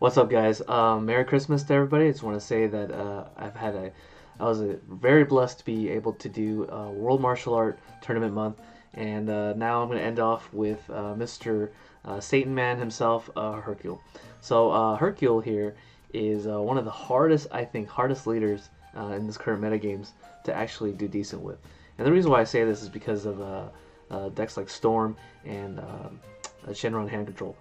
What's up, guys? Merry Christmas to everybody. I just want to say that I was very blessed to be able to do a World Martial Art Tournament month, and now I'm going to end off with Mr. Satan Man himself, Hercule. So Hercule here is one of the hardest, I think, hardest leaders in this current metagames to actually do decent with. And the reason why I say this is because of decks like Storm and Shenron hand control.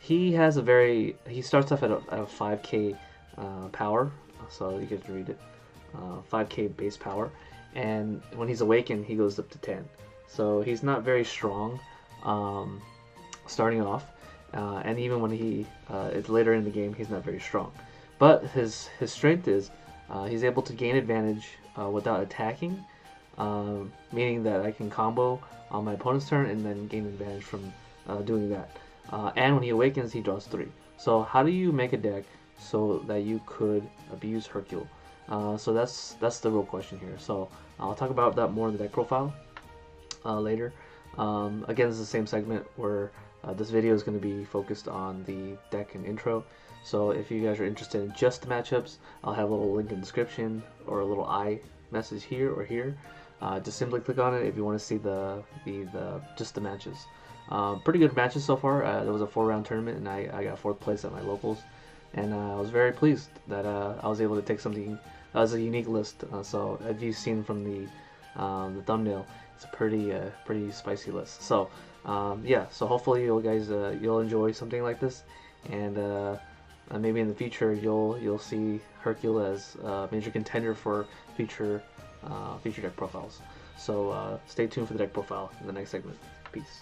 He has a he starts off at a 5k power, so you get to read it, 5k base power, and when he's awakened he goes up to 10. So he's not very strong starting off, and even when he is later in the game he's not very strong. But his strength is he's able to gain advantage without attacking, meaning that I can combo on my opponent's turn and then gain advantage from doing that. And when he awakens, he draws 3. So how do you make a deck so that you could abuse Hercule? So that's the real question here. So I'll talk about that more in the deck profile later. Again, this is the same segment where this video is going to be focused on the deck and intro. So if you guys are interested in just the matchups, I'll have a little link in the description or a little I message here or here. Just simply click on it if you want to see just the matches. Pretty good matches so far. There was a 4-round tournament, and I got 4th place at my locals, and I was very pleased that I was able to take something as a unique list. So as you've seen from the thumbnail, it's a pretty spicy list. So yeah, so hopefully you guys you'll enjoy something like this, and maybe in the future you'll see Hercule as a major contender for future deck profiles. So stay tuned for the deck profile in the next segment. Peace.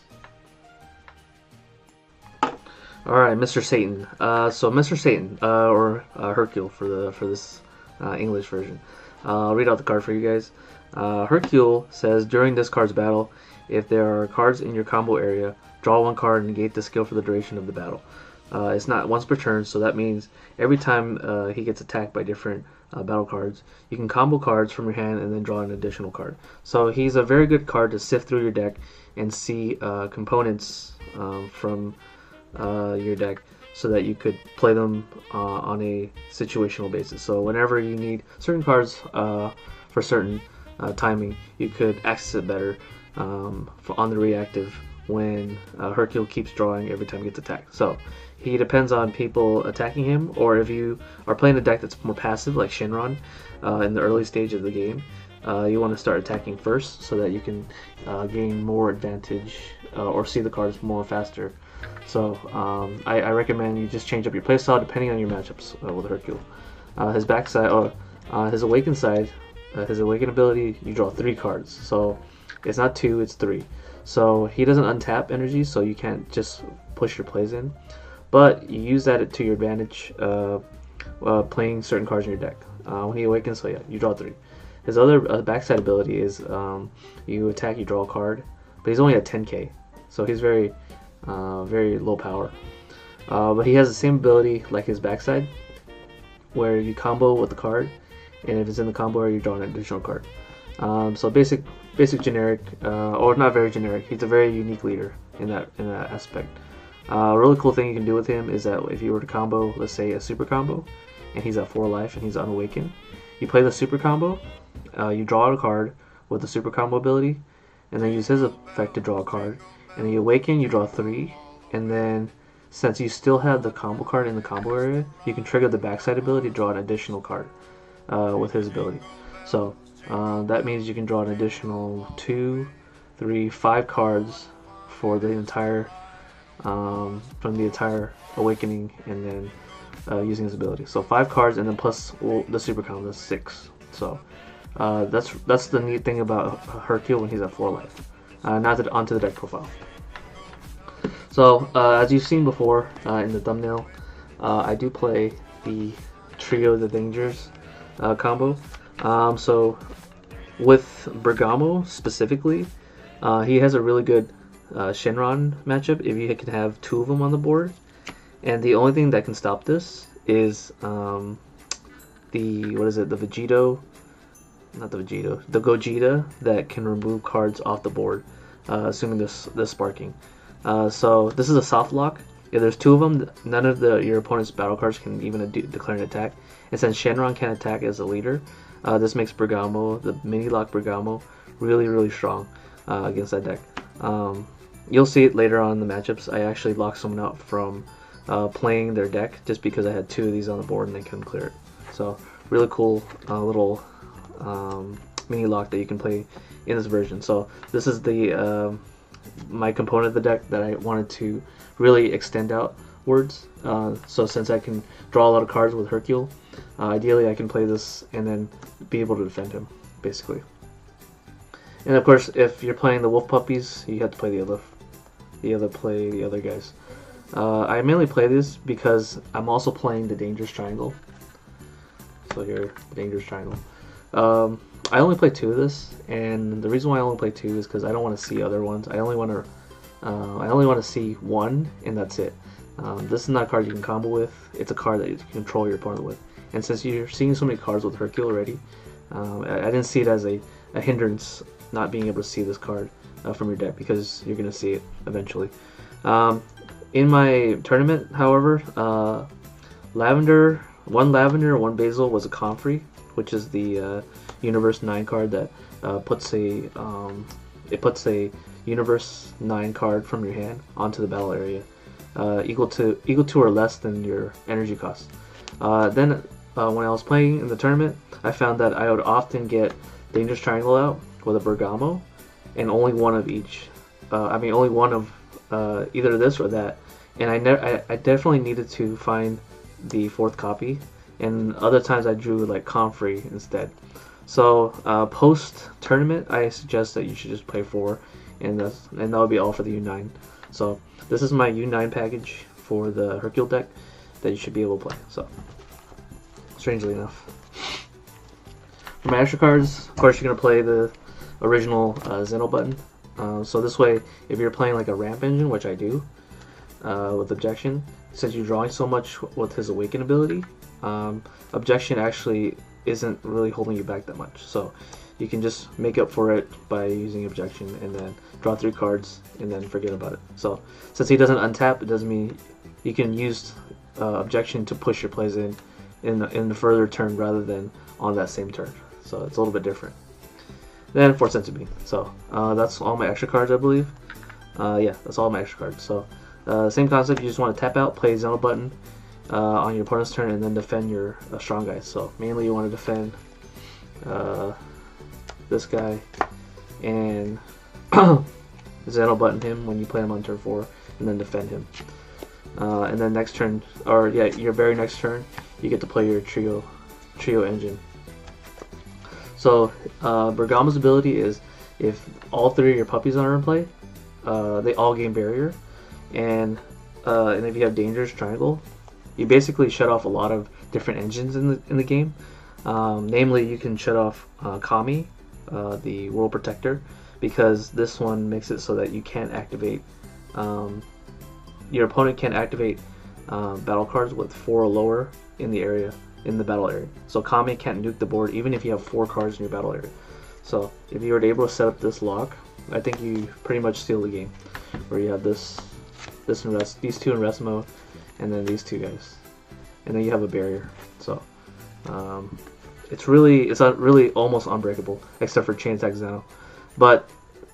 Alright, Mr. Satan. So Mr. Satan, or Hercule for this English version. I'll read out the card for you guys. Hercule says, during this card's battle, if there are cards in your combo area, draw 1 card and negate the skill for the duration of the battle. It's not once per turn, so that means every time he gets attacked by different battle cards, you can combo cards from your hand and then draw an additional card. So he's a very good card to sift through your deck and see components from your deck, so that you could play them on a situational basis. So whenever you need certain cards for certain timing, you could access it better on the reactive when Hercule keeps drawing every time he gets attacked. So he depends on people attacking him, or if you are playing a deck that's more passive like Shenron in the early stage of the game, you want to start attacking first so that you can gain more advantage or see the cards more faster. So I recommend you just change up your playstyle depending on your matchups with Hercule. His backside, or his awakened side, his awakened ability, you draw 3 cards. So it's not 2, it's 3. So he doesn't untap energy, so you can't just push your plays in. But you use that to your advantage playing certain cards in your deck. When he awakens, so yeah, you draw 3. His other backside ability is you attack, you draw a card, but he's only at 10k, so he's very low power. But he has the same ability like his backside, where you combo with the card, and if it's in the combo area, you draw an additional card. So basic generic, or not very generic. He's a very unique leader in that aspect. A really cool thing you can do with him is that if you were to combo, let's say a super combo, and he's at 4 life and he's unawakened, you play the super combo, you draw out a card with the super combo ability, and then use his effect to draw a card, and then you awaken, you draw 3, and then since you still have the combo card in the combo area, you can trigger the backside ability to draw an additional card with his ability. So that means you can draw an additional 2, 3, 5 cards for the entire from the entire awakening, and then using his ability. So 5 cards, and then plus the super combo, that's 6. So that's the neat thing about Hercule when he's at 4 life. Now onto the deck profile. So as you've seen before in the thumbnail, I do play the Trio of the Dangers combo. So with Bergamo specifically, he has a really good Shenron matchup if you can have 2 of them on the board, and the only thing that can stop this is the Gogeta that can remove cards off the board, assuming this sparking. So this is a soft lock, If there's two of them, none of your opponent's battle cards can even declare an attack. And since Shenron can attack as a leader, this makes Bergamo, the mini lock Bergamo, really strong against that deck. You'll see it later on in the matchups. I actually locked someone out from playing their deck just because I had two of these on the board and they couldn't clear it. So really cool little mini lock that you can play in this version. So this is the my component of the deck that I wanted to really extend outwards. So since I can draw a lot of cards with Hercule, ideally I can play this and then be able to defend him, basically. And of course, if you're playing the Wolf Puppies, you have to play the other guys. I mainly play this because I'm also playing the Dangerous Triangle. So here, the Dangerous Triangle. I only play two of this, and the reason why I only play two is because I don't want to see other ones. I only want to see one, and that's it. This is not a card you can combo with. It's a card that you can control your opponent with. And since you're seeing so many cards with Hercule already, I didn't see it as a hindrance not being able to see this card from your deck, because you're going to see it eventually. In my tournament, however, one Lavender, one Basil was a Comfrey, which is the Universe 9 card that puts a Universe 9 card from your hand onto the battle area, equal to or less than your energy cost. Then when I was playing in the tournament, I found that I would often get Dangerous Triangle out with a Bergamo, and only one of each. Only one of either this or that. And I definitely needed to find the fourth copy, and other times I drew like Comfrey instead. So post tournament, I suggest that you should just play 4, and that would be all for the U9. So this is my U9 package for the Hercule deck that you should be able to play. So strangely enough, for my extra cards, of course, you're gonna play the original Zeno button. So this way, if you're playing like a ramp engine, which I do with Objection, since you're drawing so much with his Awaken ability, Objection actually isn't really holding you back that much. So you can just make up for it by using Objection and then draw 3 cards and then forget about it. So since he doesn't untap, it doesn't mean you can use Objection to push your plays in the further turn rather than on that same turn. So it's a little bit different. Then 4 Senzu Bean. So that's all my extra cards, I believe. Yeah, that's all my extra cards. So same concept. You just want to tap out, play Zeno button on your opponent's turn, and then defend your strong guys. So mainly you want to defend this guy and Zeno button him when you play him on turn 4, and then defend him. And then next turn, or yeah, your very next turn, you get to play your trio engine. So Bergamo's ability is if all 3 of your puppies are in play, they all gain barrier, and if you have Dangerous Triangle, you basically shut off a lot of different engines in the game. Namely, you can shut off Kami, the World Protector, because this one makes it so that you can't activate. Your opponent can't activate battle cards with 4 or lower in the battle area. So Kami can't nuke the board even if you have 4 cards in your battle area. So if you were able to set up this lock, I think you pretty much steal the game, where you have these 2 in rest mode, and then these 2 guys, and then you have a barrier. So it's not really almost unbreakable, except for Chain Attack Zeno. But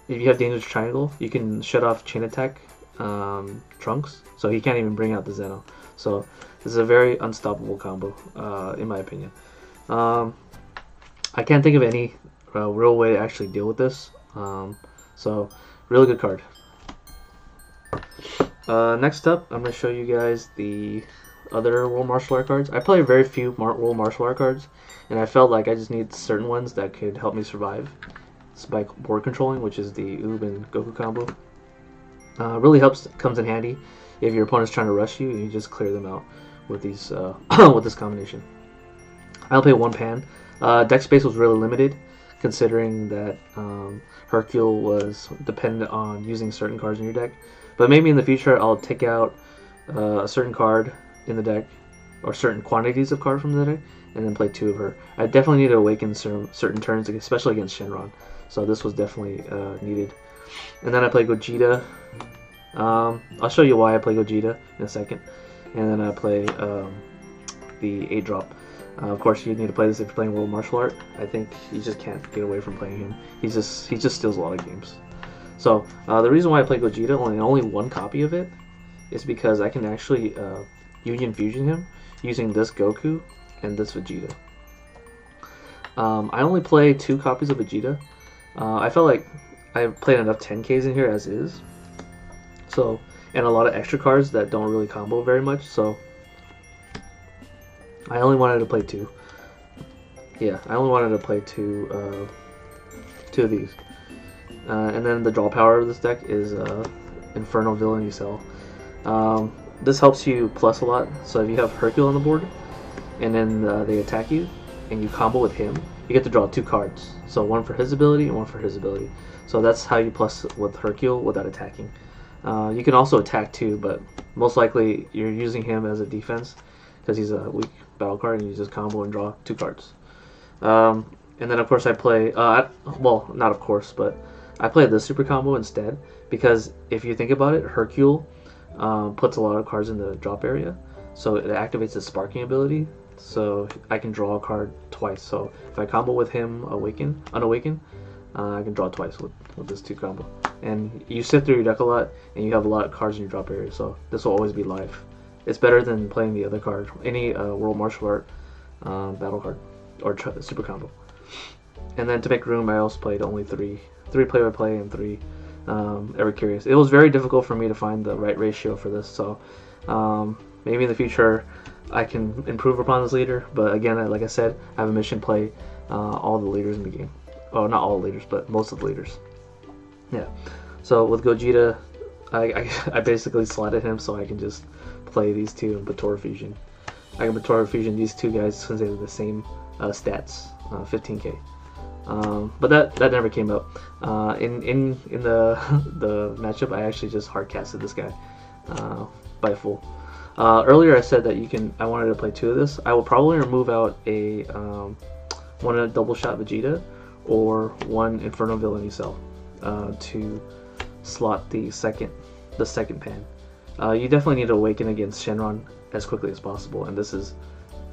if you have Dangerous Triangle, you can shut off Chain Attack Trunks, so he can't even bring out the Zeno. So this is a very unstoppable combo, in my opinion. I can't think of any real way to actually deal with this. So really good card. Next up, I'm going to show you guys the other World Martial Art cards. I play very few World Martial Art cards, and I felt like I just need certain ones that could help me survive by board controlling, which is the Oob and Goku combo. Really comes in handy if your opponent's trying to rush you, and you just clear them out with these with this combination. I'll play 1 pan. Deck space was really limited, considering that Hercule was dependent on using certain cards in your deck. But maybe in the future I'll take out a certain card in the deck, or certain quantities of cards from the deck, and then play 2 of her. I definitely need to awaken certain turns, especially against Shenron. So this was definitely needed. And then I play Gogeta, I'll show you why I play Gogeta in a second, and then I play the 8-drop. Of course, you need to play this if you're playing World Martial Art. I think you just can't get away from playing him. He just steals a lot of games. So the reason why I play Gogeta, only one copy of it, is because I can actually Union Fusion him using this Goku and this Vegeta. I only play 2 copies of Vegeta. I felt like I played enough 10Ks in here as is. So, and a lot of extra cards that don't really combo very much. So, I only wanted to play 2. Yeah, I only wanted to play 2 of these. And then the draw power of this deck is Infernal Villainy Cell. This helps you plus a lot. So if you have Hercule on the board, and then they attack you, and you combo with him, you get to draw 2 cards. So one for his ability and one for his ability. So that's how you plus with Hercule without attacking. You can also attack too, but most likely you're using him as a defense because he's a weak battle card, and you just combo and draw 2 cards. And then of course I play, well, not of course, but I play the super combo instead, because if you think about it, Hercule puts a lot of cards in the drop area, so it activates his sparking ability, so I can draw a card twice. So if I combo with him Unawaken, I can draw twice with this 2 combo. And you sift through your deck a lot, and you have a lot of cards in your drop area, so this will always be live. It's better than playing the other card, any World Martial Art battle card, or super combo. And then to make room, I also played only 3 play-by-play and 3 Ever Curious. It was very difficult for me to find the right ratio for this, so maybe in the future I can improve upon this leader. But again, like I said, I have a mission to play all the leaders in the game. Oh, not all the leaders, but most of the leaders. Yeah. So with Gogeta, I basically slotted him so I can just play these 2 in Batora Fusion. I can Batora Fusion these 2 guys since they have the same stats, 15k. But that never came up. In the the matchup, I actually just hard casted this guy by full. Earlier I said that I wanted to play 2 of this. I will probably remove out one a double shot Vegeta or 1 Infernal Villainy Cell to slot the second pan. You definitely need to awaken against Shenron as quickly as possible, and this is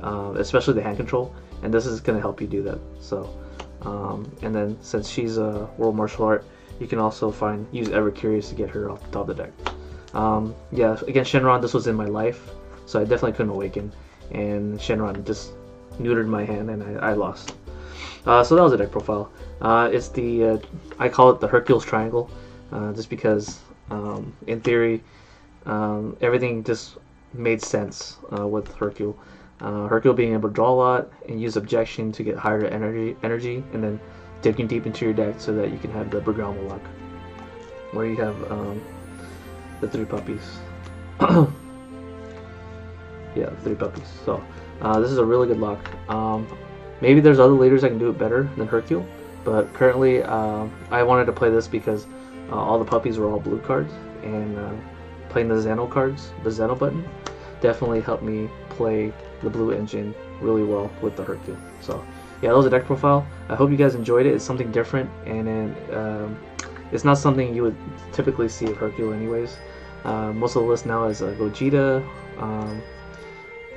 especially the hand control, and this is going to help you do that. So. And then since she's a World Martial Art, you can also use Ever Curious to get her off the top of the deck. Yeah, against Shenron, this was in my life, so I definitely couldn't awaken, and Shenron just neutered my hand, and I lost. So that was the deck profile. It's the I call it the Hercule's Triangle, just because in theory everything just made sense with Hercule. Hercule being able to draw a lot and use objection to get higher energy, and then digging deep into your deck so that you can have the Bergamo luck, where you have the 3 puppies. Yeah, 3 puppies. So this is a really good luck. Maybe there's other leaders that can do it better than Hercule, but currently I wanted to play this because all the puppies were all blue cards, and playing the Xeno cards, the Xeno button, definitely helped me play the blue engine really well with the Hercule. So yeah, that was a deck profile. I hope you guys enjoyed it. It's something different, and it's not something you would typically see of Hercule anyways. Most of the list now is Gogeta.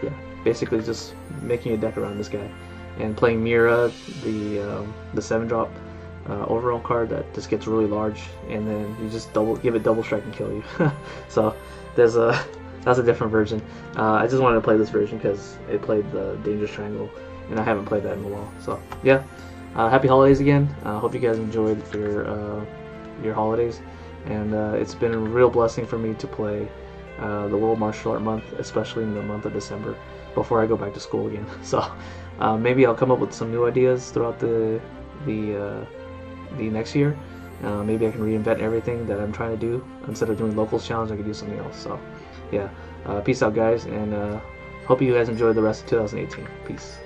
Yeah, basically just making a deck around this guy, and playing Mira, the 7-drop overall card that just gets really large, and then you just give it double strike and kill you. So that's a different version. I just wanted to play this version because it played the Dangerous Triangle, and I haven't played that in a while. So yeah, happy holidays again. Hope you guys enjoyed your holidays, and it's been a real blessing for me to play the World Martial Art Month, especially in the month of December, before I go back to school again. So maybe I'll come up with some new ideas throughout the next year. Maybe I can reinvent everything that I'm trying to do. Instead of doing locals challenge, I could do something else. So yeah, peace out guys, and hope you guys enjoy the rest of 2018. Peace.